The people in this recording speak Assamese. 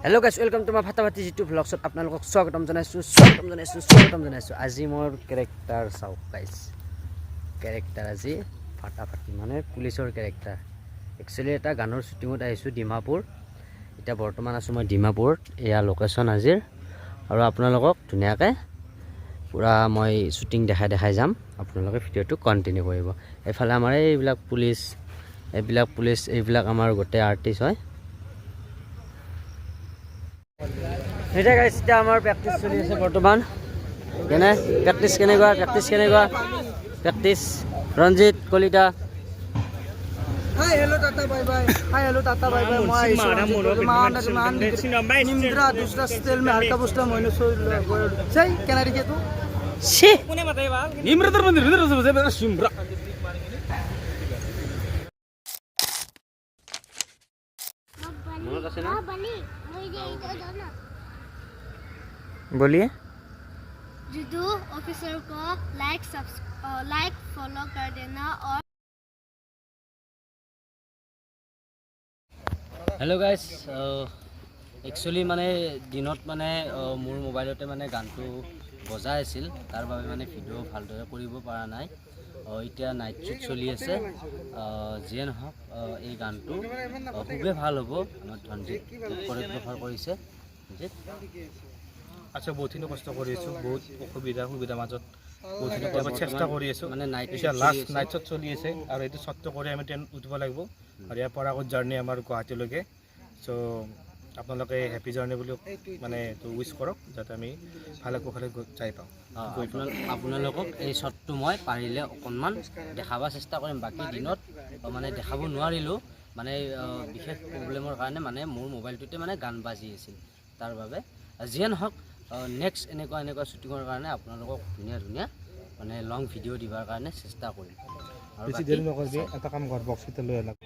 Hello guys, welcome to my Fatapati YouTube vlogs. আপোনালোকক স্বাগতম জনাইছো আজি মোৰ ক্যাৰেক্টাৰ চাওক গাইস ক্যাৰেক্টাৰ আজি ফাটাফাটি মানে পুলিচৰ ক্যাৰেক্টাৰ একচুয়ালি এটা গানৰ শুটিংত আহিছো ডিমাপুৰ এটা বৰ্তমান আছো মই ডিমাপুৰত এয়া লোকেশন আজিৰ আৰু আপোনালোকক ধুনিয়াকৈ পুৰা মই শুটিং দেখাই যাম আপোনালোকে ভিডিওটো কন্টিনিউ কৰিব এফালে আমাৰ এইবিলাক পুলিচ এইবিলাক আমাৰ গোটে আৰ্টিষ্ট হয় এটা গাইস এটা আমাৰ প্ৰ্যাকটিস চলি আছে বৰ্তমান কেনে প্ৰ্যাকটিস প্ৰ্যাকটিস Ranjit Kalita Hi hello tata bye bye মই নিমদ্রা दूसरा स्टाइल में हल्का बुस्टा मैंने सो सही कैनारी के तू ছি निमद्रा मंदिर सिमरा মনত আছে না बोलिए जुदू ऑफिसर को लाइक फॉलो कर देना और हेलो गाइस एक्चुअली माने दिनत माने मोर मोबाइलते माने गानটো বজাই আছিল তাৰ বাবে মানে ভিডিও ভালদৰে কৰিব পৰা নাই এতিয়া নাইট শুট চলি আছে যেন হক এই গানটো খুবেই ভাল হ'ব আমাৰ ধনজিত কোৰিওগ্ৰাফাৰ কৰিছে আচ্ছা বহুতখিনি কষ্ট কৰি আছো বহুত সুবিধা মাজত বহুতখিনি চেষ্টা কৰি আছো মানে নাইট লাষ্ট নাইট শ্বট চলি আছে আৰু এইটো শ্বটটো কৰি আমি ট্ৰেইন উঠিব লাগিব আৰু ইয়াৰ পৰা আগত জাৰ্ণি আমাৰ গুৱাহাটীলৈকে চ' আপোনালোকে হেপী জাৰ্ণি বুলি মানে এইটো উইচ কৰক যাতে আমি ভালে কুশলে যাই পাওঁ আপোনালোকক এই শ্বটটো মই পাৰিলে অকণমান দেখাব চেষ্টা কৰিম বাকী দিনত মানে দেখাব নোৱাৰিলোঁ মানে বিশেষ প্ৰব্লেমৰ কাৰণে মানে মোৰ মোবাইলটোতে মানে গান বাজি আছিল তাৰ বাবে যিয়ে নহওক নেক্সট এনেকুৱা শ্বুটিঙৰ কাৰণে আপোনালোকক ধুনীয়া মানে লং ভিডিঅ' দিবৰ কাৰণে চেষ্টা কৰিম আৰু বেছি দেৰি নকৰিবি এটা কাম কৰ বক্সটো লৈ আনক